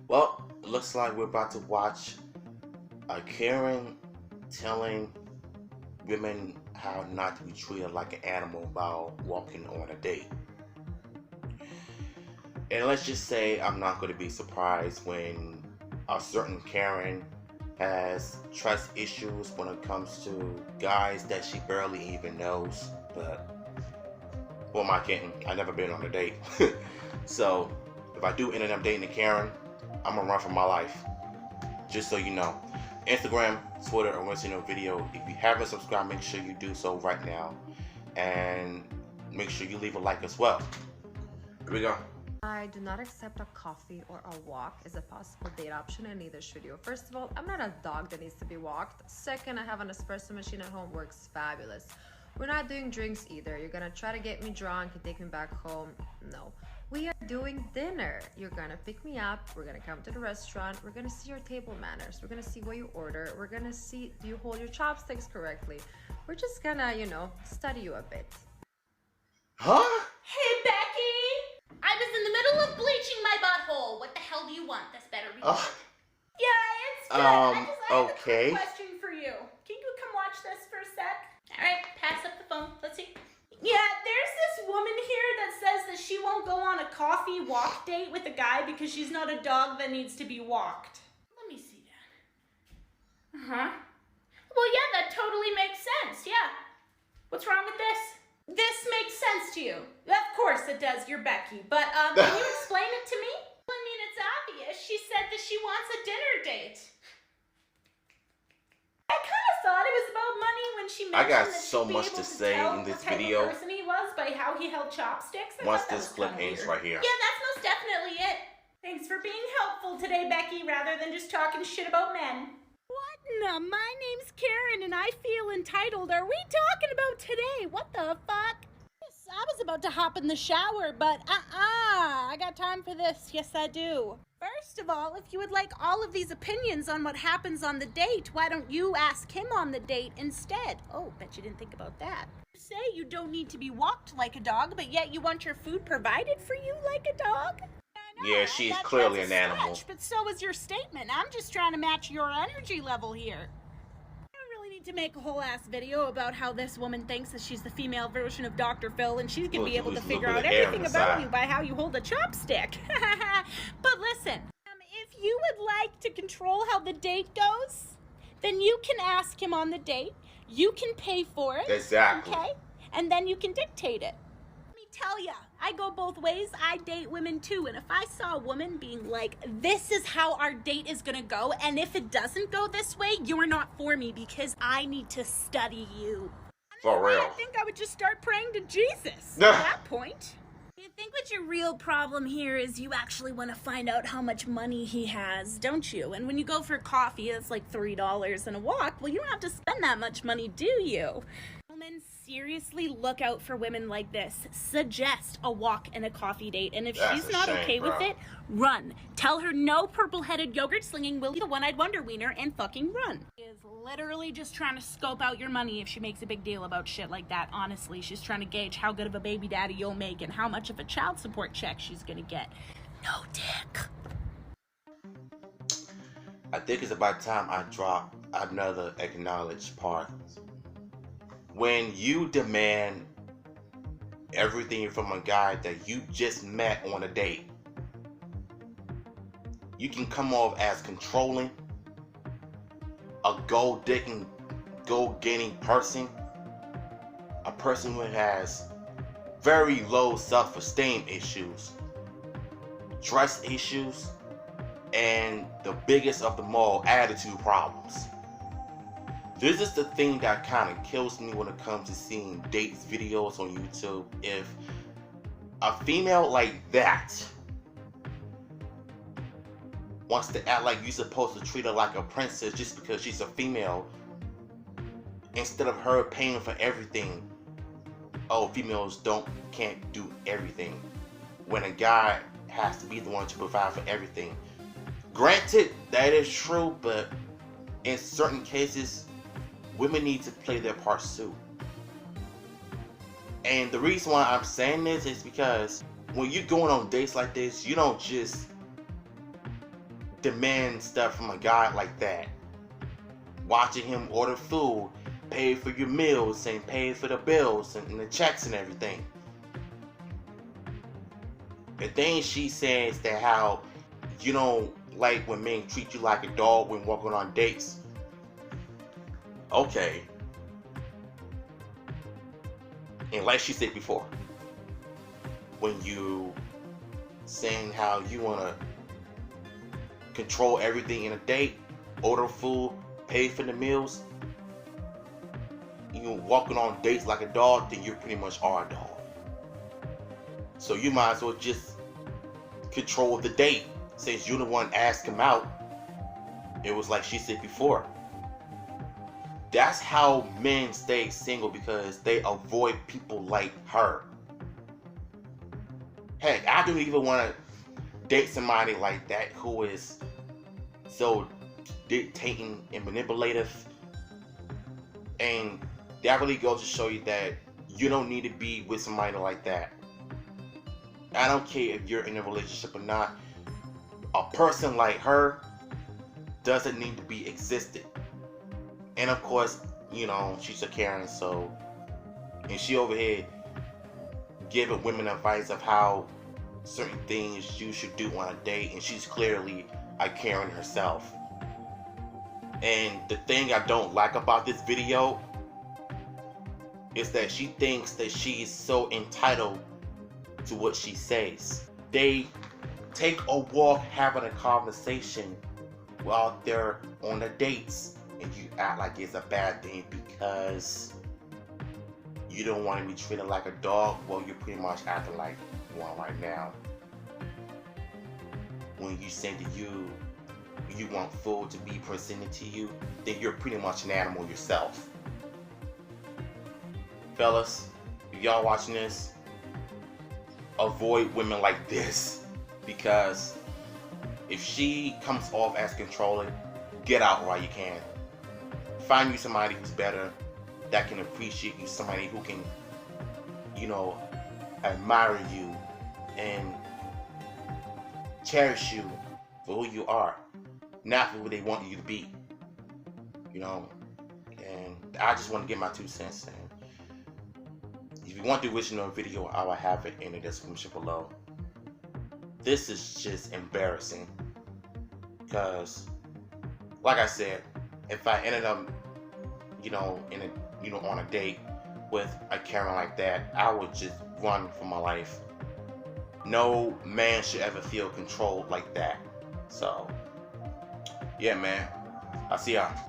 Well, looks like we're about to watch a Karen telling women how not to be treated like an animal while walking on a date. And let's just say I'm not going to be surprised when a certain Karen has trust issues when it comes to guys that she barely even knows. But who am I kidding? I've never been on a date. So if I do end up dating a Karen, I'm gonna run for my life. Just so you know. Instagram, Twitter, or once you know video. If you haven't subscribed, make sure you do so right now. And make sure you leave a like as well. Here we go. I do not accept a coffee or a walk as a possible date option, and neither should you. First of all, I'm not a dog that needs to be walked. Second, I have an espresso machine at home, works fabulous. We're not doing drinks either. You're gonna try to get me drunk and take me back home. No. We are doing dinner. You're gonna pick me up. We're gonna come to the restaurant. We're gonna see your table manners. We're gonna see what you order. We're gonna see, do you hold your chopsticks correctly? We're just gonna, study you a bit. Huh? Hey, Becky! I was in the middle of bleaching my butthole. What the hell do you want? This better be good. Yeah, it's good. I have okay. a quick question for you. Can you come watch this for a sec? Alright, pass up the phone. Let's see. Yeah, there's this woman here that says that she won't go on a coffee walk date with a guy because she's not a dog that needs to be walked. Let me see that. Uh-huh. Well, yeah, that totally makes sense, yeah. What's wrong with this? This makes sense to you. Of course it does, you're Becky. But, can you explain it to me? I mean, it's obvious. She said that she wants a dinner date. I kind of thought it was about money when she mentioned I got that so she'd be much able to say tell in this what type video. of person he was by how he held chopsticks. I Once thought that this was clip kinda ends weird. right here. Yeah, that's most definitely it. Thanks for being helpful today, Becky, rather than just talking shit about men. What in the? My name's Karen and I feel entitled. Are we talking about today? What the fuck? Yes, I was about to hop in the shower, but I got time for this. Yes, I do. First of all, if you would like all of these opinions on what happens on the date, why don't you ask him on the date instead? Oh, bet you didn't think about that. You say you don't need to be walked like a dog, but yet you want your food provided for you like a dog? I know, Yeah, right? she's clearly That's an a animal. stretch, but so is your statement. I'm just trying to match your energy level here. I don't really need to make a whole ass video about how this woman thinks that she's the female version of Dr. Phil and she's gonna be able to figure out everything about you by how you hold a chopstick. But listen, if you would like to control how the date goes, then you can ask him on the date. You can pay for it. Exactly. Okay? And then you can dictate it. Let me tell ya, I go both ways. I date women too. And if I saw a woman being like, this is how our date is gonna go, and if it doesn't go this way, you're not for me because I need to study you. For real. I think I would just start praying to Jesus at that point. You think what your real problem here is you actually want to find out how much money he has, don't you? And when you go for coffee, it's like $3 and a walk. Well, you don't have to spend that much money, do you? Gentlemen, seriously look out for women like this. Suggest a walk and a coffee date. And if That's she's a not shame, okay with bro. it, run. Tell her no purple-headed yogurt-slinging Willie the One-Eyed Wonder Wiener and fucking run. She is literally just trying to scope out your money if she makes a big deal about shit like that. Honestly, she's trying to gauge how good of a baby daddy you'll make and how much of a child support check she's gonna get. No dick. I think it's about time I drop another acknowledged part. When you demand everything from a guy that you just met on a date, you can come off as controlling, a gold-digging, gold-getting person, a person who has very low self-esteem issues, trust issues, and the biggest of them all, attitude problems. This is the thing that kind of kills me when it comes to seeing dates videos on YouTube. If a female like that wants to act like you're supposed to treat her like a princess just because she's a female, instead of her paying for everything. Oh, females can't do everything, when a guy has to be the one to provide for everything. Granted, that is true, but in certain cases, women need to play their parts too. And the reason why I'm saying this is because when you're going on dates like this, you don't just demand stuff from a guy like that. Watching him order food, pay for your meals, and pay for the bills and the checks and everything. And then she says that how you don't like when men treat you like a dog when walking on dates. Okay. And like she said before, when you saying how you want to control everything in a date, order food, pay for the meals, you walking on dates like a dog, then you pretty much are a dog. So you might as well just control the date, since you're the one asked him out. It was like she said before. That's how men stay single, because they avoid people like her. Heck, I don't even want to date somebody like that who is so dictating and manipulative. And that really goes to show you that you don't need to be with somebody like that. I don't care if you're in a relationship or not. A person like her doesn't need to be existed. And of course, you know, she's a Karen, so, and she over here giving women advice of how certain things you should do on a date, and she's clearly a Karen herself. And the thing I don't like about this video is that she thinks that she is so entitled to what she says. They take a walk having a conversation while they're on the dates, and you act like it's a bad thing because you don't want to be treated like a dog. Well, you're pretty much acting like one right now. When you say that you want food to be presented to you, then you're pretty much an animal yourself. Fellas, if y'all watching this, avoid women like this, because if she comes off as controlling, get out while you can. Find you somebody who's better, that can appreciate you, somebody who can, you know, admire you and cherish you for who you are, not for who they want you to be. You know, and I just want to get my 2 cents in. If you want the original video, I will have it in the description below. This is just embarrassing, because, like I said, if I ended up, you know, on a date with a Karen like that, I would just run for my life. No man should ever feel controlled like that. So, yeah, man. I'll see y'all.